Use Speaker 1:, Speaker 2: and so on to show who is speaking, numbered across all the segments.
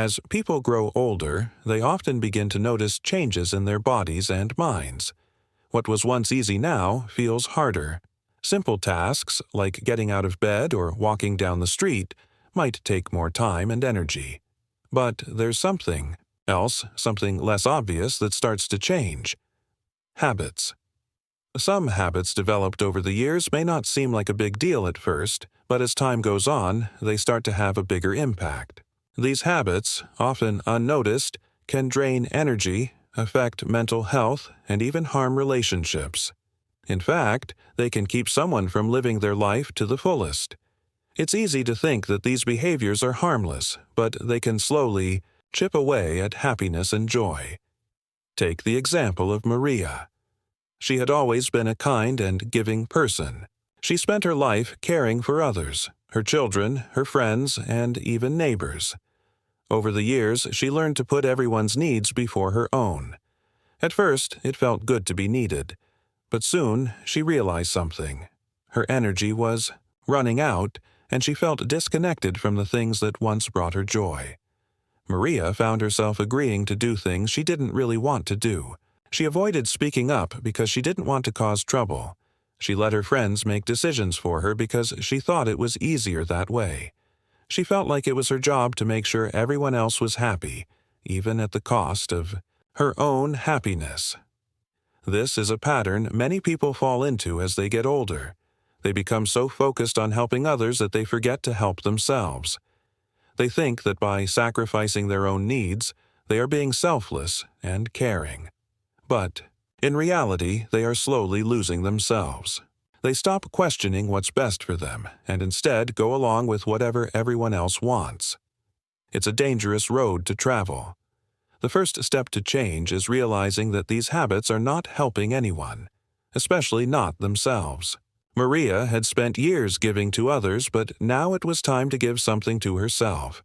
Speaker 1: As people grow older, they often begin to notice changes in their bodies and minds. What was once easy now feels harder. Simple tasks, like getting out of bed or walking down the street, might take more time and energy. But there's something else, something less obvious, that starts to change. Habits. Some habits developed over the years may not seem like a big deal at first, but as time goes on, they start to have a bigger impact. These habits, often unnoticed, can drain energy, affect mental health, and even harm relationships. In fact, they can keep someone from living their life to the fullest. It's easy to think that these behaviors are harmless, but they can slowly chip away at happiness and joy. Take the example of Maria. She had always been a kind and giving person. She spent her life caring for others, her children, her friends, and even neighbors. Over the years, she learned to put everyone's needs before her own. At first, it felt good to be needed, but soon she realized something. Her energy was running out, and she felt disconnected from the things that once brought her joy. Maria found herself agreeing to do things she didn't really want to do. She avoided speaking up because she didn't want to cause trouble. She let her friends make decisions for her because she thought it was easier that way. She felt like it was her job to make sure everyone else was happy, even at the cost of her own happiness. This is a pattern many people fall into as they get older. They become so focused on helping others that they forget to help themselves. They think that by sacrificing their own needs, they are being selfless and caring. But, in reality, they are slowly losing themselves. They stop questioning what's best for them and instead go along with whatever everyone else wants. It's a dangerous road to travel. The first step to change is realizing that these habits are not helping anyone, especially not themselves. Maria had spent years giving to others, but now it was time to give something to herself.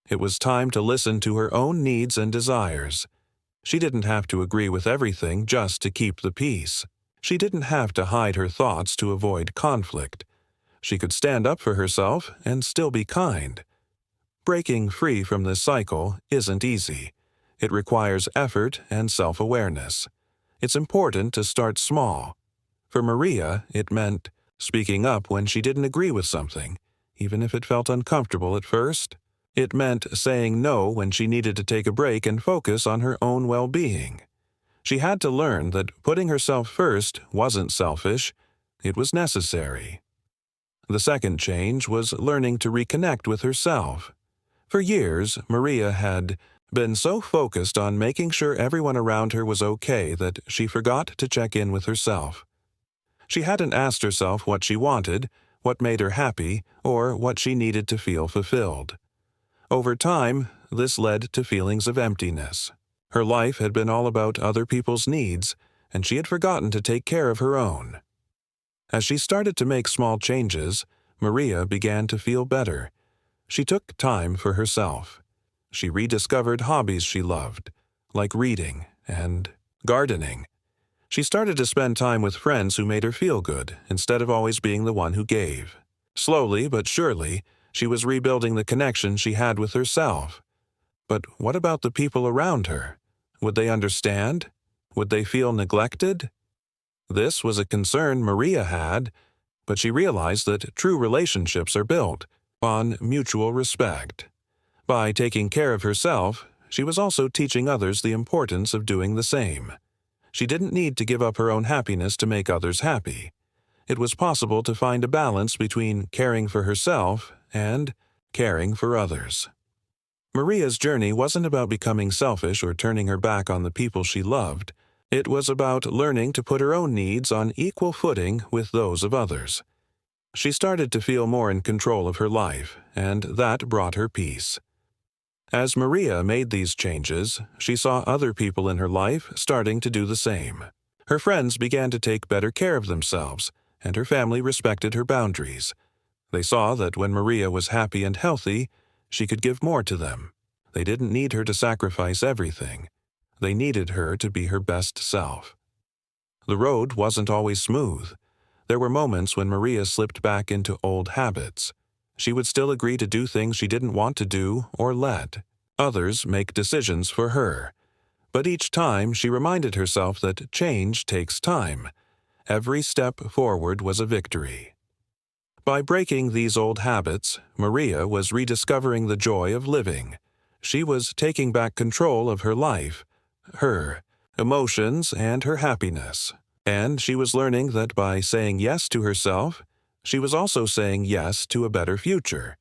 Speaker 1: It was time to listen to her own needs and desires. She didn't have to agree with everything just to keep the peace. She didn't have to hide her thoughts to avoid conflict. She could stand up for herself and still be kind. Breaking free from this cycle isn't easy. It requires effort and self-awareness. It's important to start small. For Maria, it meant speaking up when she didn't agree with something, even if it felt uncomfortable at first. It meant saying no when she needed to take a break and focus on her own well-being. She had to learn that putting herself first wasn't selfish, it was necessary. The second change was learning to reconnect with herself. For years, Maria had been so focused on making sure everyone around her was okay that she forgot to check in with herself. She hadn't asked herself what she wanted, what made her happy, or what she needed to feel fulfilled. Over time, this led to feelings of emptiness. Her life had been all about other people's needs, and she had forgotten to take care of her own. As she started to make small changes, Maria began to feel better. She took time for herself. She rediscovered hobbies she loved, like reading and gardening. She started to spend time with friends who made her feel good, instead of always being the one who gave. Slowly but surely, she was rebuilding the connection she had with herself. But what about the people around her? Would they understand? Would they feel neglected? This was a concern Maria had, but she realized that true relationships are built on mutual respect. By taking care of herself, she was also teaching others the importance of doing the same. She didn't need to give up her own happiness to make others happy. It was possible to find a balance between caring for herself and caring for others. Maria's journey wasn't about becoming selfish or turning her back on the people she loved. It was about learning to put her own needs on equal footing with those of others. She started to feel more in control of her life, and that brought her peace. As Maria made these changes, she saw other people in her life starting to do the same. Her friends began to take better care of themselves, and her family respected her boundaries. They saw that when Maria was happy and healthy, she could give more to them. They didn't need her to sacrifice everything. They needed her to be her best self. The road wasn't always smooth. There were moments when Maria slipped back into old habits. She would still agree to do things she didn't want to do or let. others make decisions for her. But each time she reminded herself that change takes time. Every step forward was a victory. By breaking these old habits, Maria was rediscovering the joy of living. She was taking back control of her life, her emotions, and her happiness. And she was learning that by saying yes to herself, she was also saying yes to a better future.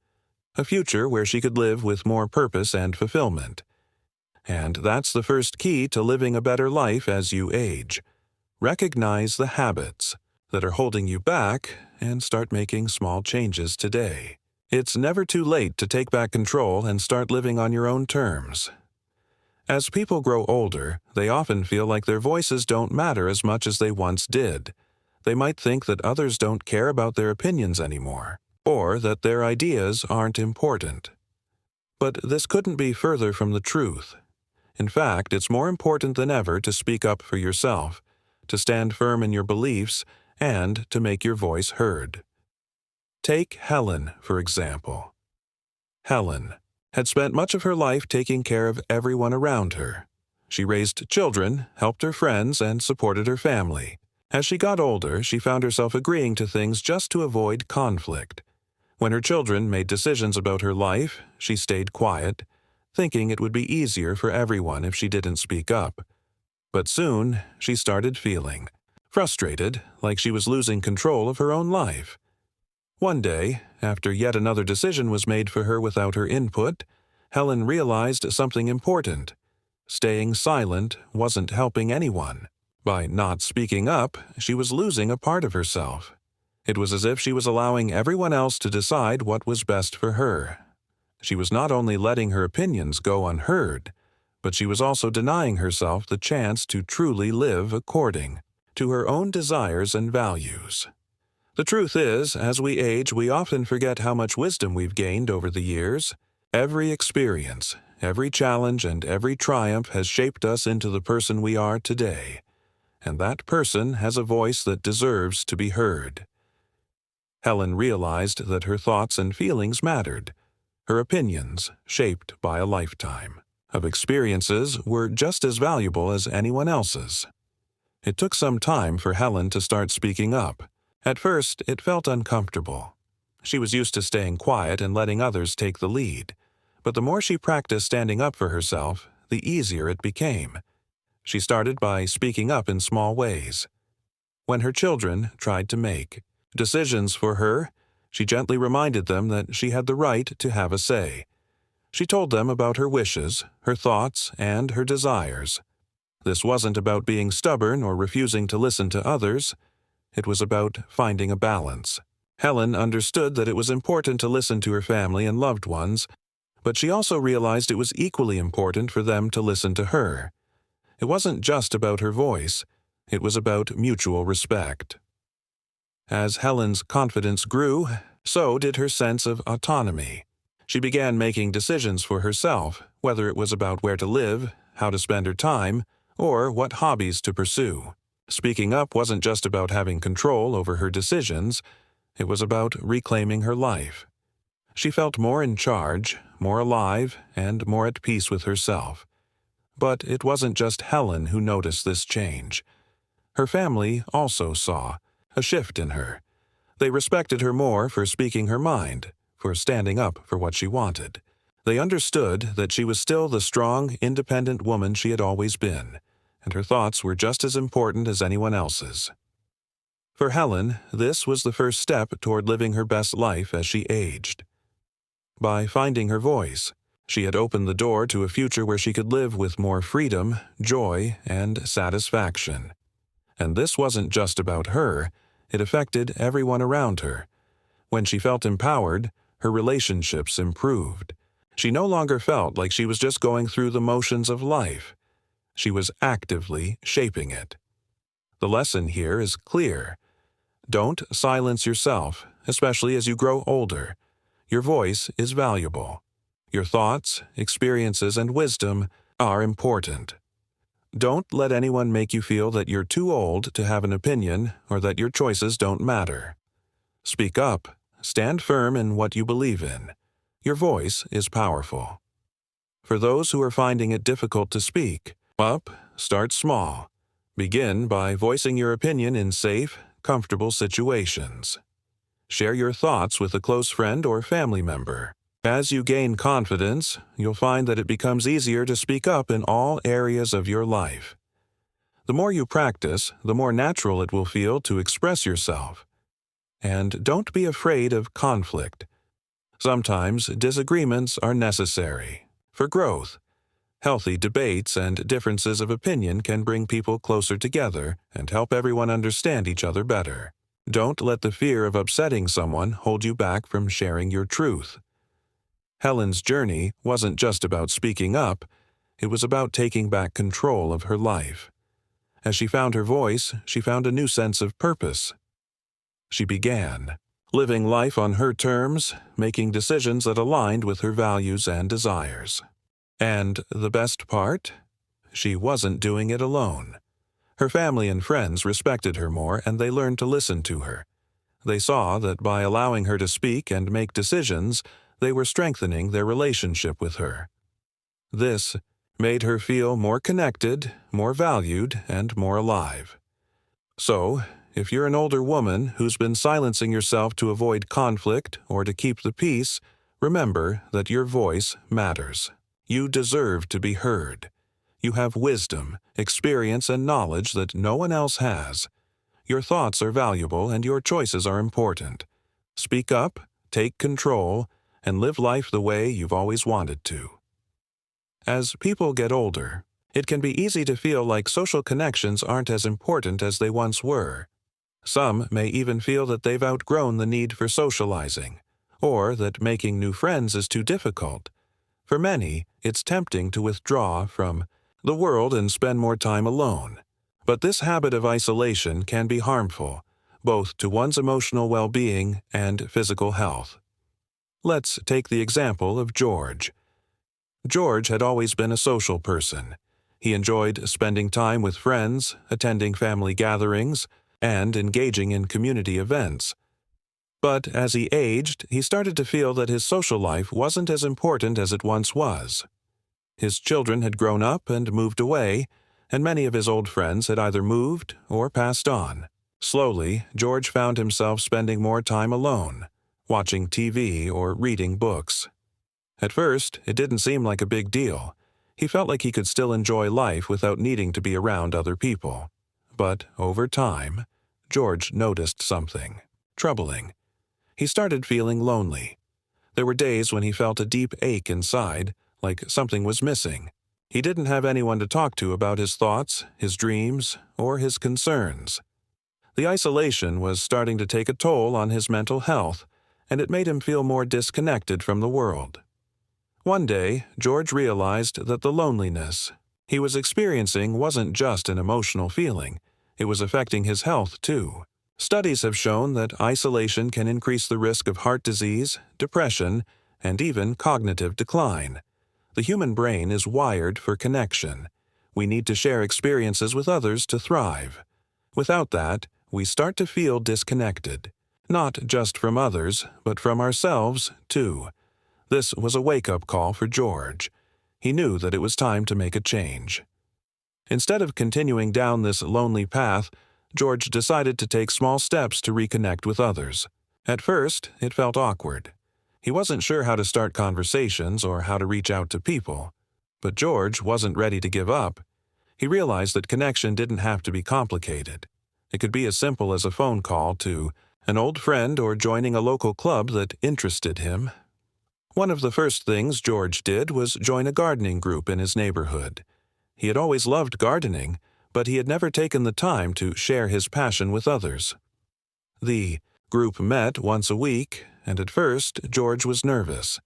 Speaker 1: A future where she could live with more purpose and fulfillment. And that's the first key to living a better life as you age. Recognize the habits that are holding you back and start making small changes today. It's never too late to take back control and start living on your own terms. As people grow older, they often feel like their voices don't matter as much as they once did. They might think that others don't care about their opinions anymore, or that their ideas aren't important. But this couldn't be further from the truth. In fact, it's more important than ever to speak up for yourself, to stand firm in your beliefs, and to make your voice heard. Take Helen, for example. Helen had spent much of her life taking care of everyone around her. She raised children, helped her friends, and supported her family. As she got older, she found herself agreeing to things just to avoid conflict. When her children made decisions about her life, she stayed quiet, thinking it would be easier for everyone if she didn't speak up. But soon, she started feeling frustrated, like she was losing control of her own life. One day, after yet another decision was made for her without her input, Helen realized something important. Staying silent wasn't helping anyone. By not speaking up, she was losing a part of herself. It was as if she was allowing everyone else to decide what was best for her. She was not only letting her opinions go unheard, but she was also denying herself the chance to truly live according to her own desires and values. The truth is, as we age, we often forget how much wisdom we've gained over the years. Every experience, every challenge, and every triumph has shaped us into the person we are today. And that person has a voice that deserves to be heard. Helen realized that her thoughts and feelings mattered. Her opinions, shaped by a lifetime of experiences, were just as valuable as anyone else's. It took some time for Helen to start speaking up. At first, it felt uncomfortable. She was used to staying quiet and letting others take the lead. But the more she practiced standing up for herself, the easier it became. She started by speaking up in small ways. When her children tried to make decisions for her, she gently reminded them that she had the right to have a say. She told them about her wishes, her thoughts, and her desires. This wasn't about being stubborn or refusing to listen to others. It was about finding a balance. Helen understood that it was important to listen to her family and loved ones, but she also realized it was equally important for them to listen to her. It wasn't just about her voice. It was about mutual respect. As Helen's confidence grew, so did her sense of autonomy. She began making decisions for herself, whether it was about where to live, how to spend her time, or what hobbies to pursue. Speaking up wasn't just about having control over her decisions. It was about reclaiming her life. She felt more in charge, more alive, and more at peace with herself. But it wasn't just Helen who noticed this change. Her family also saw a shift in her. They respected her more for speaking her mind, for standing up for what she wanted. They understood that she was still the strong, independent woman she had always been, and her thoughts were just as important as anyone else's. For Helen, this was the first step toward living her best life as she aged. By finding her voice, she had opened the door to a future where she could live with more freedom, joy, and satisfaction. And this wasn't just about her, it affected everyone around her. When she felt empowered, her relationships improved. She no longer felt like she was just going through the motions of life. She was actively shaping it. The lesson here is clear. Don't silence yourself, especially as you grow older. Your voice is valuable. Your thoughts, experiences, and wisdom are important. Don't let anyone make you feel that you're too old to have an opinion or that your choices don't matter. Speak up. Stand firm in what you believe in. Your voice is powerful. For those who are finding it difficult to speak up, start small. Begin by voicing your opinion in safe, comfortable situations. Share your thoughts with a close friend or family member. As you gain confidence, you'll find that it becomes easier to speak up in all areas of your life. The more you practice, the more natural it will feel to express yourself. And don't be afraid of conflict. Sometimes disagreements are necessary for growth. Healthy debates and differences of opinion can bring people closer together and help everyone understand each other better. Don't let the fear of upsetting someone hold you back from sharing your truth. Helen's journey wasn't just about speaking up, it was about taking back control of her life. As she found her voice, she found a new sense of purpose. She began living life on her terms, making decisions that aligned with her values and desires. And the best part? She wasn't doing it alone. Her family and friends respected her more, and they learned to listen to her. They saw that by allowing her to speak and make decisions, they were strengthening their relationship with her. This made her feel more connected, more valued, and more alive. So, if you're an older woman who's been silencing yourself to avoid conflict or to keep the peace, remember that your voice matters. You deserve to be heard. You have wisdom, experience, and knowledge that no one else has. Your thoughts are valuable and your choices are important. Speak up, take control, and live life the way you've always wanted to. As people get older, it can be easy to feel like social connections aren't as important as they once were. Some may even feel that they've outgrown the need for socializing, or that making new friends is too difficult. For many, it's tempting to withdraw from the world and spend more time alone. But this habit of isolation can be harmful, both to one's emotional well-being and physical health. Let's take the example of George. George had always been a social person. He enjoyed spending time with friends, attending family gatherings, and engaging in community events. But as he aged, he started to feel that his social life wasn't as important as it once was. His children had grown up and moved away, and many of his old friends had either moved or passed on. Slowly, George found himself spending more time alone, watching TV or reading books. At first, it didn't seem like a big deal. He felt like he could still enjoy life without needing to be around other people. But over time, George noticed something troubling. He started feeling lonely. There were days when he felt a deep ache inside, like something was missing. He didn't have anyone to talk to about his thoughts, his dreams, or his concerns. The isolation was starting to take a toll on his mental health, and it made him feel more disconnected from the world. One day, George realized that the loneliness he was experiencing wasn't just an emotional feeling, it was affecting his health too. Studies have shown that isolation can increase the risk of heart disease, depression, and even cognitive decline. The human brain is wired for connection. We need to share experiences with others to thrive. Without that, we start to feel disconnected, not just from others, but from ourselves too. This was a wake-up call for George. He knew that it was time to make a change. Instead of continuing down this lonely path, George decided to take small steps to reconnect with others. At first, it felt awkward. He wasn't sure how to start conversations or how to reach out to people. But George wasn't ready to give up. He realized that connection didn't have to be complicated. It could be as simple as a phone call to an old friend or joining a local club that interested him. One of the first things George did was join a gardening group in his neighborhood. He had always loved gardening, but he had never taken the time to share his passion with others. The group met once a week, and at first, George was nervous.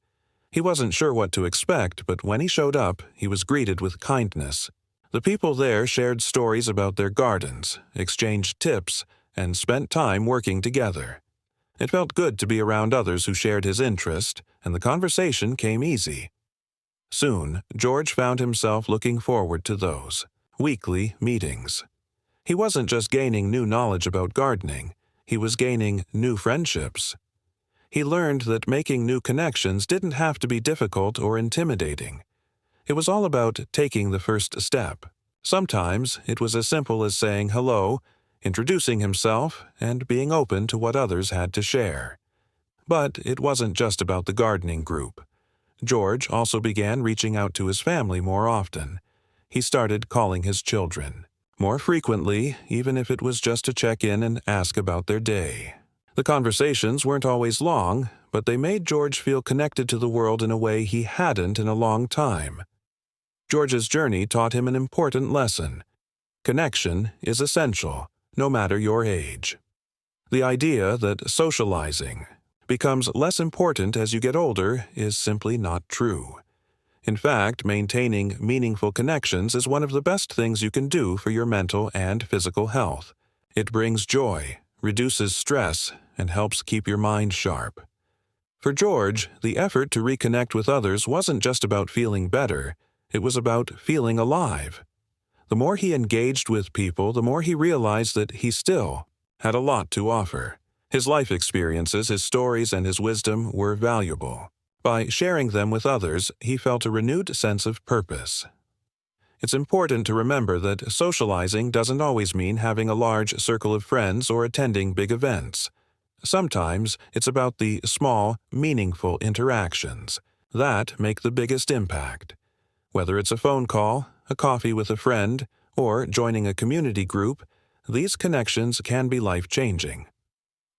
Speaker 1: He wasn't sure what to expect, but when he showed up, he was greeted with kindness. The people there shared stories about their gardens, exchanged tips, and spent time working together. It felt good to be around others who shared his interest, and the conversation came easy. Soon, George found himself looking forward to those weekly meetings. He wasn't just gaining new knowledge about gardening, he was gaining new friendships. He learned that making new connections didn't have to be difficult or intimidating. It was all about taking the first step. Sometimes it was as simple as saying hello, introducing himself, and being open to what others had to share. But it wasn't just about the gardening group. George also began reaching out to his family more often. He started calling his children more frequently, even if it was just to check in and ask about their day. The conversations weren't always long, but they made George feel connected to the world in a way he hadn't in a long time. George's journey taught him an important lesson. Connection is essential, no matter your age. The idea that socializing becomes less important as you get older is simply not true. In fact, maintaining meaningful connections is one of the best things you can do for your mental and physical health. It brings joy, reduces stress, and helps keep your mind sharp. For George, the effort to reconnect with others wasn't just about feeling better, it was about feeling alive. The more he engaged with people, the more he realized that he still had a lot to offer. His life experiences, his stories, and his wisdom were valuable. By sharing them with others, he felt a renewed sense of purpose. It's important to remember that socializing doesn't always mean having a large circle of friends or attending big events. Sometimes it's about the small, meaningful interactions that make the biggest impact. Whether it's a phone call, a coffee with a friend, or joining a community group, these connections can be life-changing.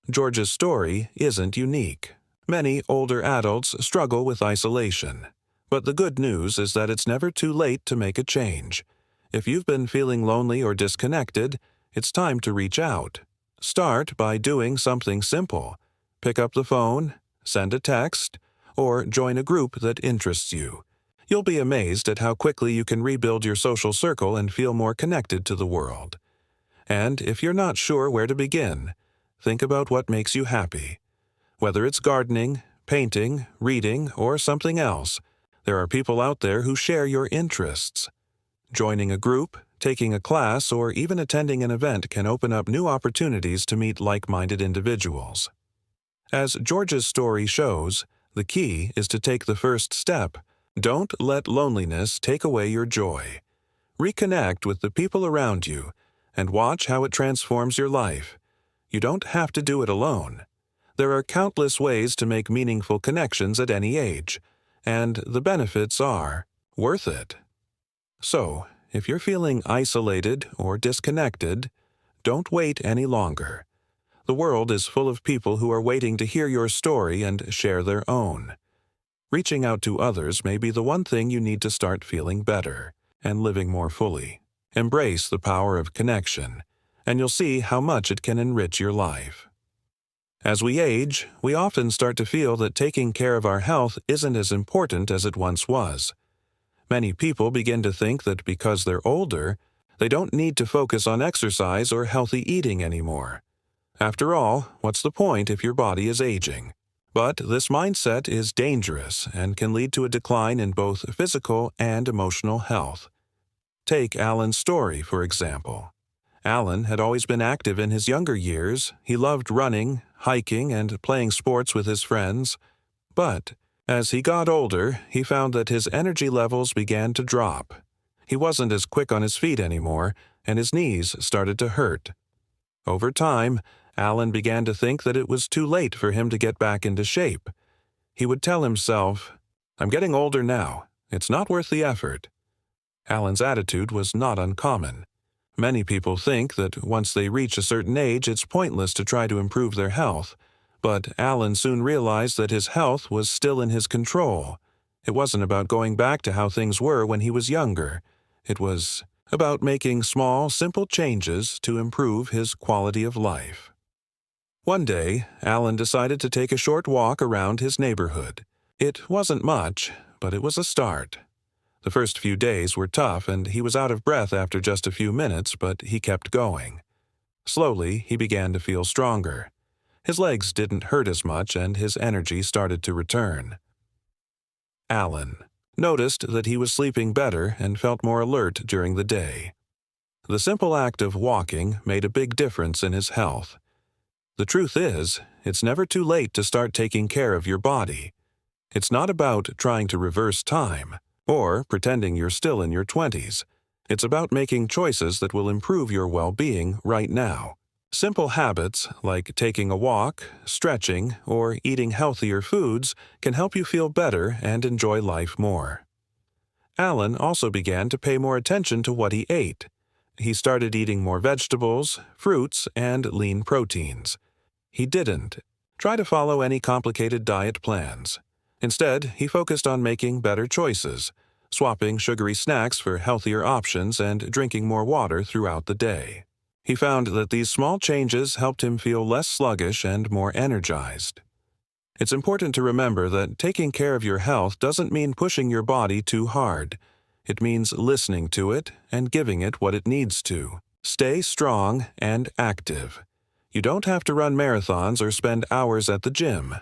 Speaker 1: George's story isn't unique. Many older adults struggle with isolation. But the good news is that it's never too late to make a change. If you've been feeling lonely or disconnected, it's time to reach out. Start by doing something simple. Pick up the phone, send a text, or join a group that interests you. You'll be amazed at how quickly you can rebuild your social circle and feel more connected to the world. And if you're not sure where to begin, think about what makes you happy. Whether it's gardening, painting, reading, or something else, there are people out there who share your interests. Joining a group, taking a class, or even attending an event can open up new opportunities to meet like-minded individuals. As George's story shows, the key is to take the first step. Don't let loneliness take away your joy. Reconnect with the people around you and watch how it transforms your life. You don't have to do it alone. There are countless ways to make meaningful connections at any age, and the benefits are worth it. So, if you're feeling isolated or disconnected, don't wait any longer. The world is full of people who are waiting to hear your story and share their own. Reaching out to others may be the one thing you need to start feeling better and living more fully. Embrace the power of connection, and you'll see how much it can enrich your life. As we age, we often start to feel that taking care of our health isn't as important as it once was. Many people begin to think that because they're older, they don't need to focus on exercise or healthy eating anymore. After all, what's the point if your body is aging? But this mindset is dangerous and can lead to a decline in both physical and emotional health. Take Alan's story, for example. Alan had always been active in his younger years. He loved running, hiking, and playing sports with his friends. But as he got older, he found that his energy levels began to drop. He wasn't as quick on his feet anymore, and his knees started to hurt. Over time, Alan began to think that it was too late for him to get back into shape. He would tell himself, "I'm getting older now. It's not worth the effort." Alan's attitude was not uncommon. Many people think that once they reach a certain age, it's pointless to try to improve their health. But Alan soon realized that his health was still in his control. It wasn't about going back to how things were when he was younger. It was about making small, simple changes to improve his quality of life. One day, Alan decided to take a short walk around his neighborhood. It wasn't much, but it was a start. The first few days were tough, and he was out of breath after just a few minutes, but he kept going. Slowly, he began to feel stronger. His legs didn't hurt as much, and his energy started to return. Alan noticed that he was sleeping better and felt more alert during the day. The simple act of walking made a big difference in his health. The truth is, it's never too late to start taking care of your body. It's not about trying to reverse time, or pretending you're still in your 20s. It's about making choices that will improve your well-being right now. Simple habits like taking a walk, stretching, or eating healthier foods can help you feel better and enjoy life more. Alan also began to pay more attention to what he ate. He started eating more vegetables, fruits, and lean proteins. He didn't try to follow any complicated diet plans. Instead, he focused on making better choices, swapping sugary snacks for healthier options and drinking more water throughout the day. He found that these small changes helped him feel less sluggish and more energized. It's important to remember that taking care of your health doesn't mean pushing your body too hard. It means listening to it and giving it what it needs to. Stay strong and active. You don't have to run marathons or spend hours at the gym.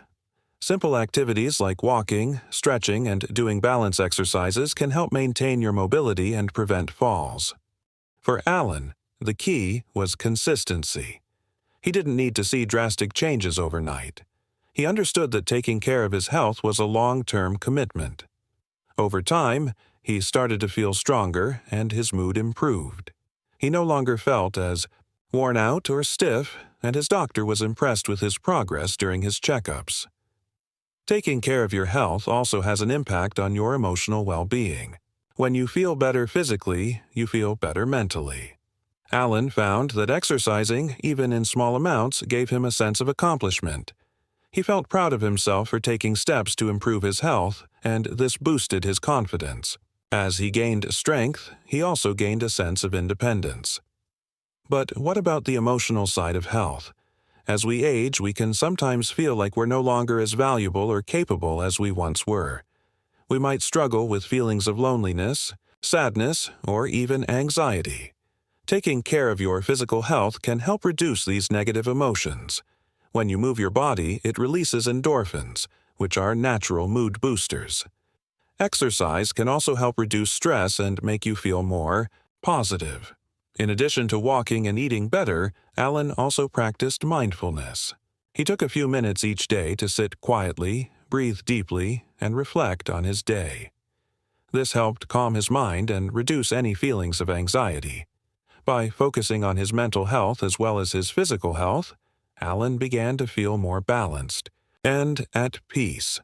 Speaker 1: Simple activities like walking, stretching, and doing balance exercises can help maintain your mobility and prevent falls. For Alan, the key was consistency. He didn't need to see drastic changes overnight. He understood that taking care of his health was a long-term commitment. Over time, he started to feel stronger and his mood improved. He no longer felt as worn out or stiff, and his doctor was impressed with his progress during his checkups. Taking care of your health also has an impact on your emotional well-being. When you feel better physically, you feel better mentally. Alan found that exercising, even in small amounts, gave him a sense of accomplishment. He felt proud of himself for taking steps to improve his health, and this boosted his confidence. As he gained strength, he also gained a sense of independence. But what about the emotional side of health? As we age, we can sometimes feel like we're no longer as valuable or capable as we once were. We might struggle with feelings of loneliness, sadness, or even anxiety. Taking care of your physical health can help reduce these negative emotions. When you move your body, it releases endorphins, which are natural mood boosters. Exercise can also help reduce stress and make you feel more positive. In addition to walking and eating better, Alan also practiced mindfulness. He took a few minutes each day to sit quietly, breathe deeply, and reflect on his day. This helped calm his mind and reduce any feelings of anxiety. By focusing on his mental health as well as his physical health, Alan began to feel more balanced and at peace.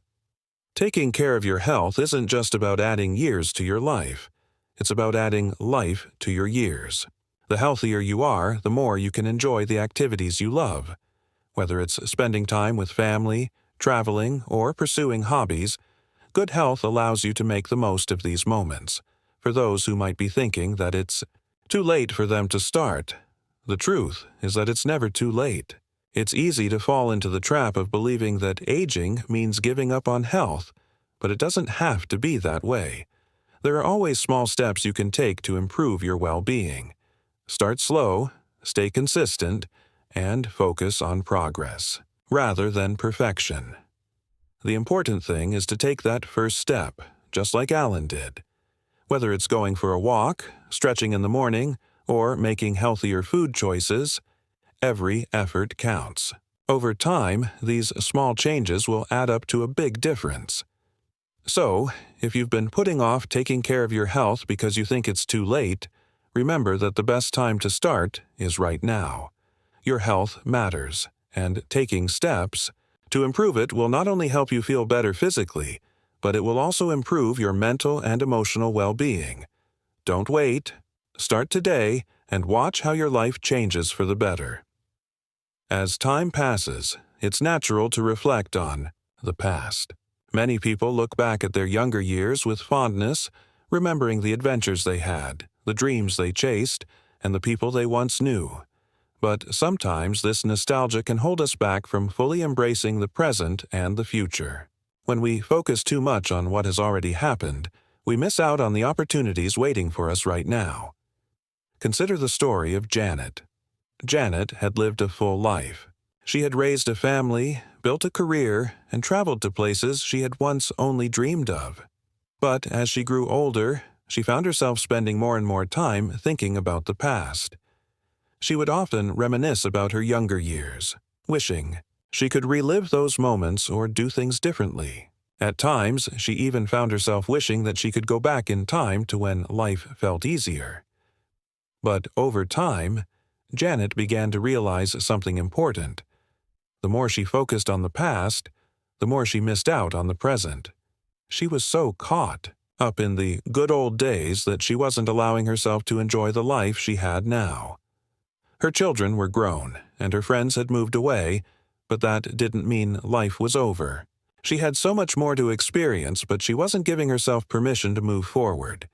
Speaker 1: Taking care of your health isn't just about adding years to your life. It's about adding life to your years. The healthier you are, the more you can enjoy the activities you love. Whether it's spending time with family, traveling, or pursuing hobbies, good health allows you to make the most of these moments. For those who might be thinking that it's too late for them to start, the truth is that it's never too late. It's easy to fall into the trap of believing that aging means giving up on health, but it doesn't have to be that way. There are always small steps you can take to improve your well-being. Start slow, stay consistent, and focus on progress, rather than perfection. The important thing is to take that first step, just like Alan did. Whether it's going for a walk, stretching in the morning, or making healthier food choices, every effort counts. Over time, these small changes will add up to a big difference. So, if you've been putting off taking care of your health because you think it's too late, remember that the best time to start is right now. Your health matters, and taking steps to improve it will not only help you feel better physically, but it will also improve your mental and emotional well-being. Don't wait. Start today and watch how your life changes for the better. As time passes, it's natural to reflect on the past. Many people look back at their younger years with fondness, remembering the adventures they had, the dreams they chased, and the people they once knew. But sometimes this nostalgia can hold us back from fully embracing the present and the future. When we focus too much on what has already happened, we miss out on the opportunities waiting for us right now. Consider the story of Janet. Janet had lived a full life. She had raised a family, built a career, and traveled to places she had once only dreamed of. But as she grew older, she found herself spending more and more time thinking about the past. She would often reminisce about her younger years, wishing she could relive those moments or do things differently. At times, she even found herself wishing that she could go back in time to when life felt easier. But over time, Janet began to realize something important. The more she focused on the past, the more she missed out on the present. She was so caught up in the good old days that she wasn't allowing herself to enjoy the life she had now. Her children were grown, and her friends had moved away, but that didn't mean life was over. She had so much more to experience, but she wasn't giving herself permission to move forward.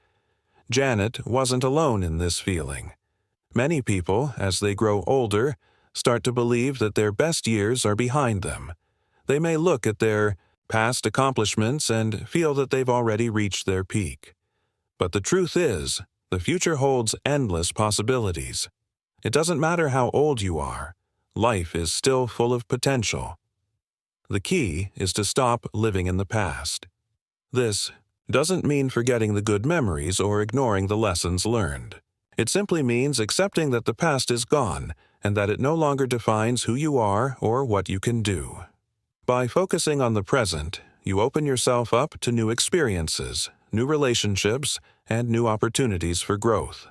Speaker 1: Janet wasn't alone in this feeling. Many people, as they grow older, start to believe that their best years are behind them. They may look at their past accomplishments and feel that they've already reached their peak. But the truth is, the future holds endless possibilities. It doesn't matter how old you are, life is still full of potential. The key is to stop living in the past. This doesn't mean forgetting the good memories or ignoring the lessons learned. It simply means accepting that the past is gone and that it no longer defines who you are or what you can do. By focusing on the present, you open yourself up to new experiences, new relationships, and new opportunities for growth.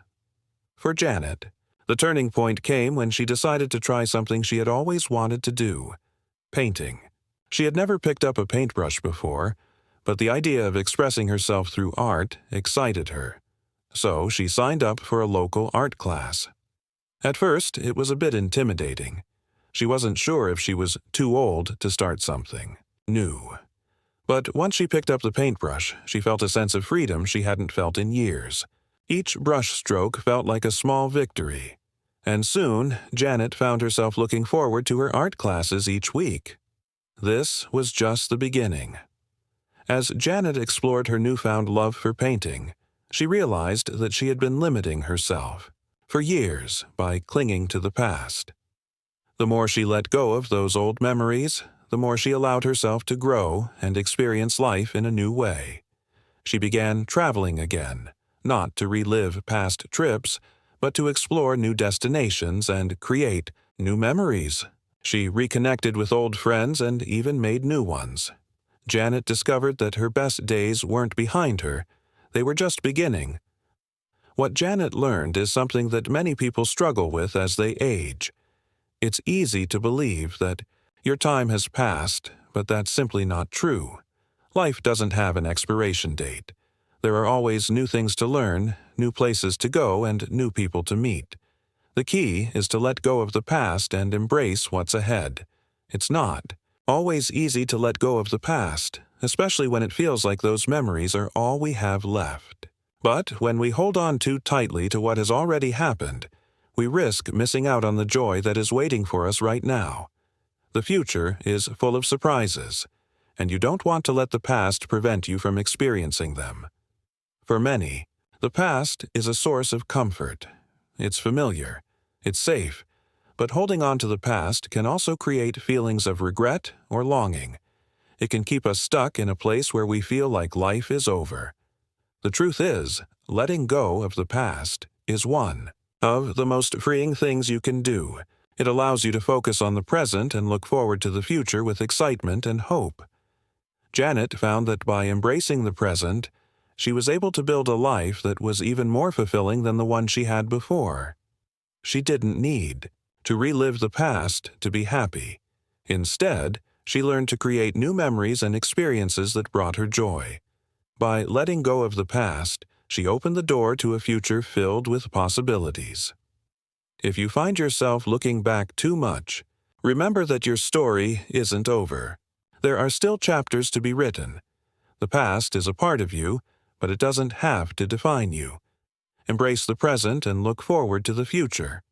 Speaker 1: For Janet, the turning point came when she decided to try something she had always wanted to do: painting. She had never picked up a paintbrush before, but the idea of expressing herself through art excited her. So she signed up for a local art class. At first, it was a bit intimidating. She wasn't sure if she was too old to start something new. But once she picked up the paintbrush, she felt a sense of freedom she hadn't felt in years. Each brush stroke felt like a small victory. And soon, Janet found herself looking forward to her art classes each week. This was just the beginning. As Janet explored her newfound love for painting, she realized that she had been limiting herself for years by clinging to the past. The more she let go of those old memories, the more she allowed herself to grow and experience life in a new way. She began traveling again, not to relive past trips, but to explore new destinations and create new memories. She reconnected with old friends and even made new ones. Janet discovered that her best days weren't behind her, they were just beginning. What Janet learned is something that many people struggle with as they age. It's easy to believe that your time has passed, but that's simply not true. Life doesn't have an expiration date. There are always new things to learn, new places to go, and new people to meet. The key is to let go of the past and embrace what's ahead. It's not always easy to let go of the past, especially when it feels like those memories are all we have left. But when we hold on too tightly to what has already happened, we risk missing out on the joy that is waiting for us right now. The future is full of surprises, and you don't want to let the past prevent you from experiencing them. For many, the past is a source of comfort. It's familiar, it's safe, but holding on to the past can also create feelings of regret or longing. It can keep us stuck in a place where we feel like life is over. The truth is, letting go of the past is one of the most freeing things you can do. It allows you to focus on the present and look forward to the future with excitement and hope. Janet found that by embracing the present, she was able to build a life that was even more fulfilling than the one she had before. She didn't need to relive the past to be happy. Instead, she learned to create new memories and experiences that brought her joy. By letting go of the past, she opened the door to a future filled with possibilities. If you find yourself looking back too much, remember that your story isn't over. There are still chapters to be written. The past is a part of you, but it doesn't have to define you. Embrace the present and look forward to the future.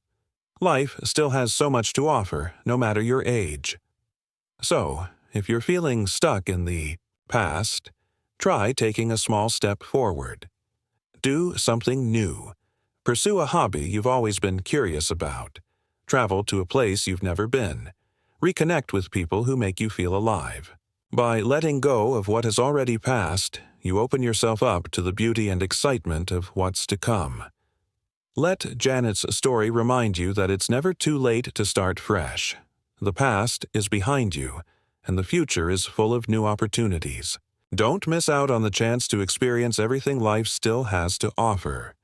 Speaker 1: Life still has so much to offer, no matter your age. So, if you're feeling stuck in the past, try taking a small step forward. Do something new. Pursue a hobby you've always been curious about. Travel to a place you've never been. Reconnect with people who make you feel alive. By letting go of what has already passed, you open yourself up to the beauty and excitement of what's to come. Let Janet's story remind you that it's never too late to start fresh. The past is behind you, and the future is full of new opportunities. Don't miss out on the chance to experience everything life still has to offer.